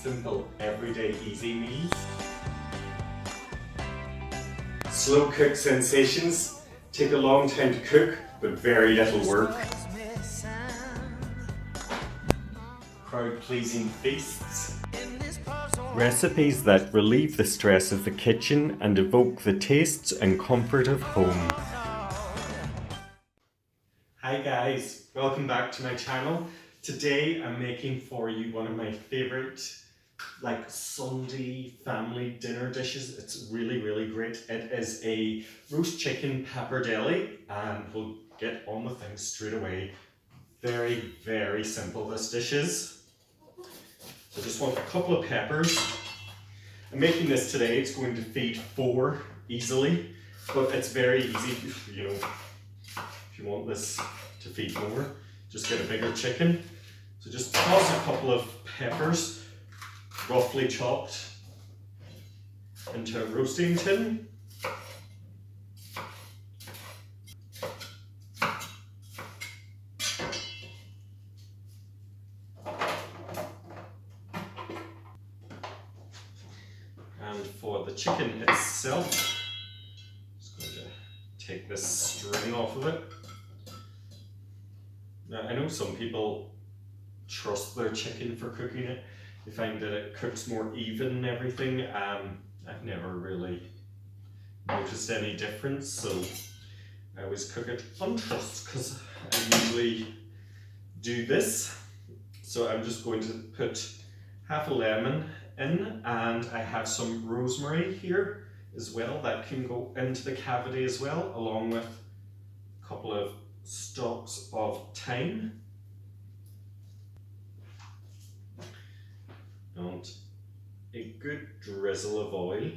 simple, everyday, easy meals. Slow cook sensations take a long time to cook, but very little work. Crowd-pleasing feasts. Recipes that relieve the stress of the kitchen and evoke the tastes and comfort of home. Hi guys, welcome back to my channel. Today I'm making for you one of my favourite Sunday family dinner dishes. It's really great. It is a roast chicken pappardelle, and we'll get on with things straight away. Very simple this dish is. So I just want a couple of peppers. I'm making this today, it's going to feed 4 easily, but it's very easy, if you want this to feed more, just get a bigger chicken. So just toss a couple of peppers, roughly chopped, into a roasting tin. And for the chicken itself, I'm just going to take this string off of it. Now I know some people trust their chicken for cooking it. They find that it cooks more even and everything. I've never really noticed any difference, so I always cook it on trust because I usually do this. So I'm just going to put half a lemon in, and I have some rosemary here as well that can go into the cavity as well, along with a couple of stalks of thyme. And a good drizzle of oil.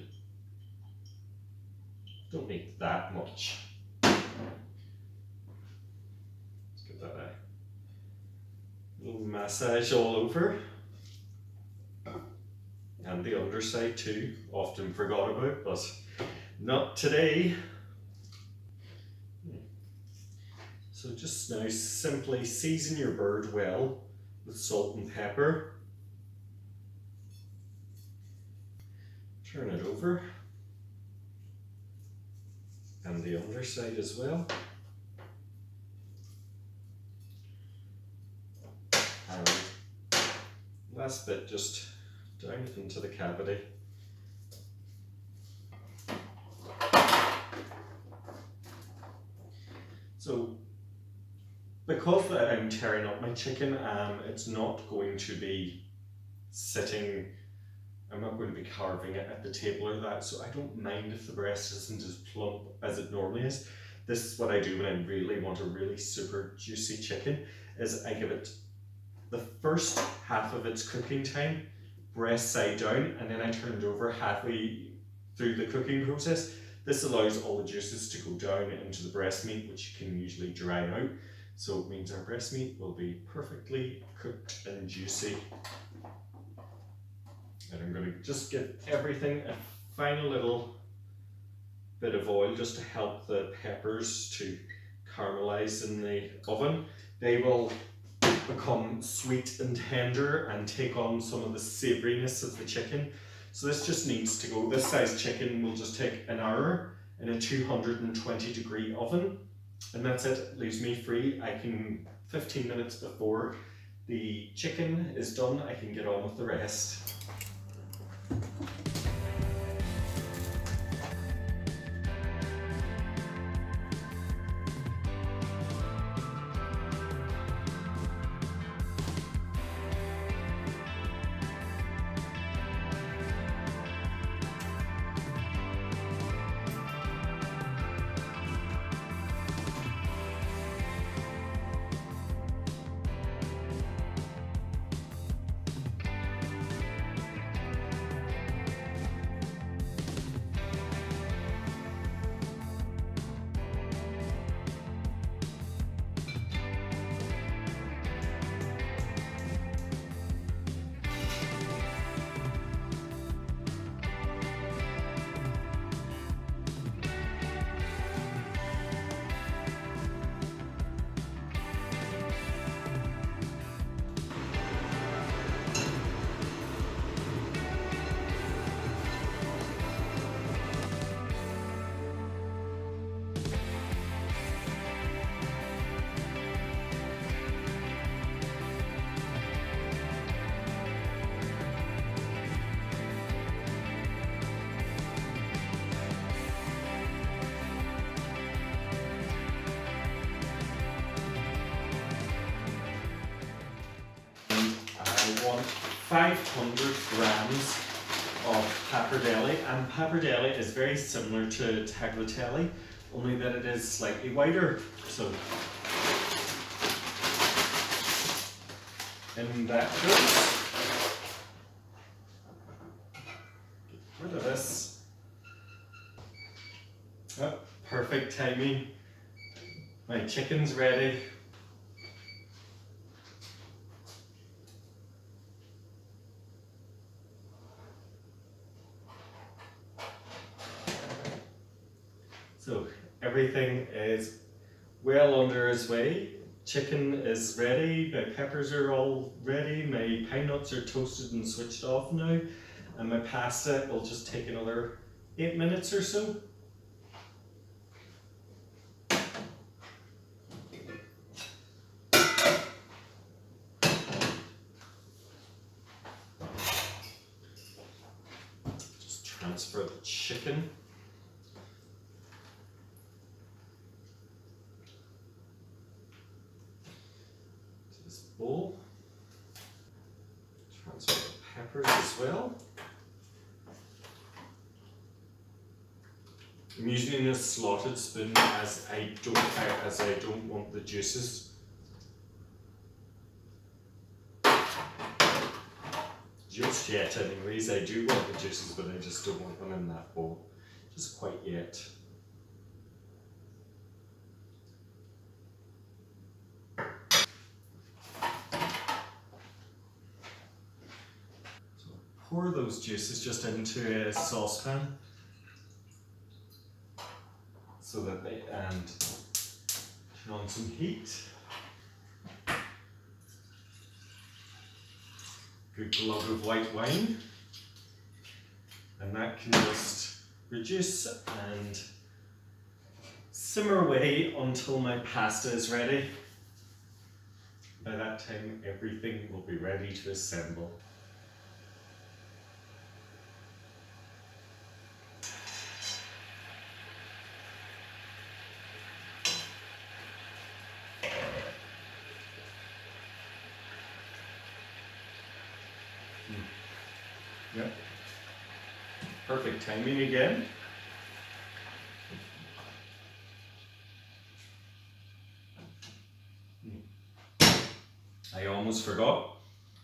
Don't need that much. Let's give that a little massage all over. And the underside too, often forgot about, but not today. So just now simply season your bird well with salt and pepper. Turn it over, and the underside as well. And last bit just down into the cavity. So because I'm tearing up my chicken, it's not going to be sitting, I'm not going to be carving it at the table or that, so I don't mind if the breast isn't as plump as it normally is. This is what I do when I really want a really super juicy chicken, is I give it the first half of its cooking time, breast side down, and then I turn it over halfway through the cooking process. This allows all the juices to go down into the breast meat, which can usually dry out. So it means our breast meat will be perfectly cooked and juicy. And I'm going to just give everything a final little bit of oil just to help the peppers to caramelize in the oven. They will become sweet and tender and take on some of the savouriness of the chicken. So this just needs to go, this size chicken will just take an hour in a 220-degree oven. And that's it, it leaves me free. I can, 15 minutes before the chicken is done, I can get on with the rest. 500 grams of pappardelle, and pappardelle is very similar to tagliatelle, only that it is slightly whiter. So in that goes. Get rid of this. Oh, perfect timing. My chicken's ready. So everything is well under its way. Chicken is ready, my peppers are all ready, my pine nuts are toasted and switched off now, and my pasta will just take another 8 minutes or so. Just transfer the chicken. Bowl. Transfer the peppers as well. I'm using a slotted spoon as I don't want the juices. Just yet anyways, I do want the juices, but I just don't want them in that bowl. Just quite yet. Pour those juices just into a saucepan so that they turn on some heat. Good glug of white wine, and that can just reduce and simmer away until my pasta is ready. By that time, everything will be ready to assemble. Yep. Perfect timing again. I almost forgot,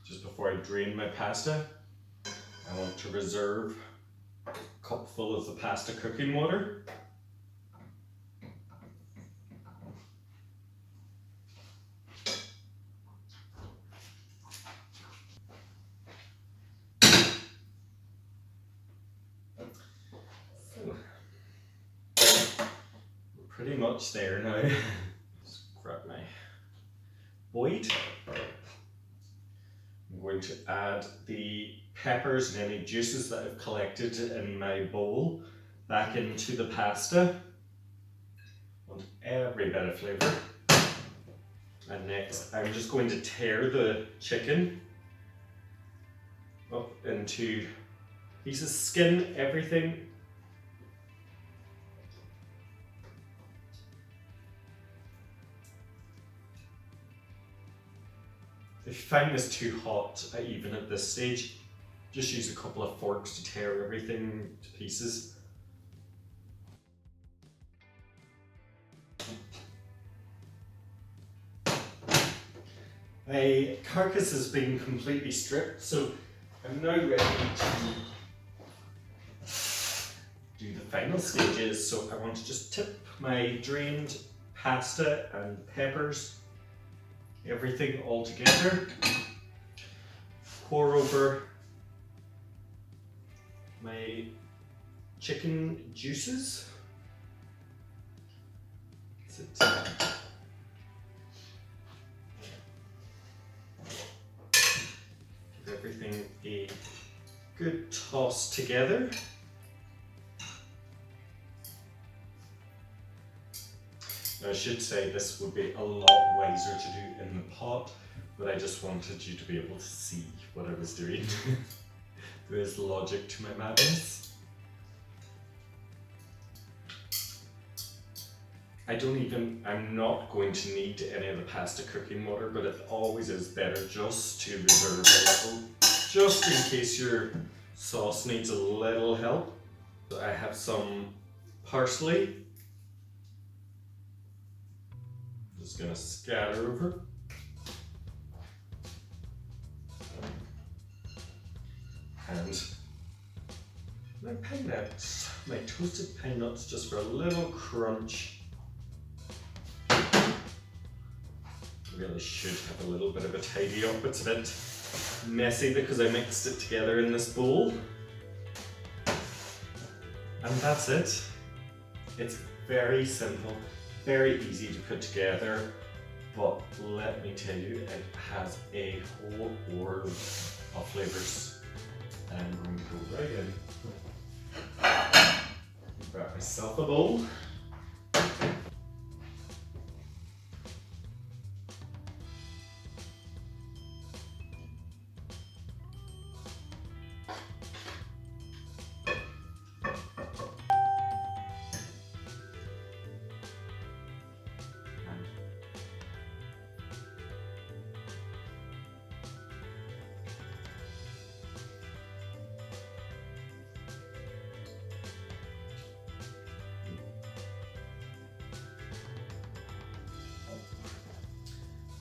just before I drain my pasta, I want to reserve a cup full of the pasta cooking water. Pretty much there now. Just grab my void. I'm going to add the peppers and any juices that I've collected in my bowl back into the pasta. I want every bit of flavour. And next, I'm just going to tear the chicken up into pieces, skin everything. If you find this too hot, even at this stage, just use a couple of forks to tear everything to pieces. My carcass has been completely stripped, so I'm now ready to do the final stages. So I want to just tip my drained pasta and peppers, everything all together, pour over my chicken juices. Give everything a good toss together. Now, I should say this would be a lot wiser to do in the pot, but I just wanted you to be able to see what I was doing. There is logic to my madness. I'm not going to need any of the pasta cooking water, but it always is better just to reserve a little just in case your sauce needs a little help. So I have some parsley. Just gonna scatter over. And my pine nuts, my toasted pine nuts, just for a little crunch. Really should have a little bit of a tidy up. It's a bit messy because I mixed it together in this bowl. And that's it. It's very simple, very easy to put together, but let me tell you, it has a whole world of flavours. And I'm going to go right in. Grab myself a bowl.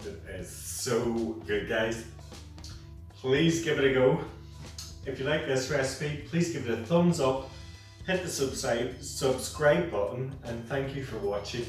It is so good, guys. Please give it a go. If you like this recipe, please give it a thumbs up, hit the subscribe button, and thank you for watching.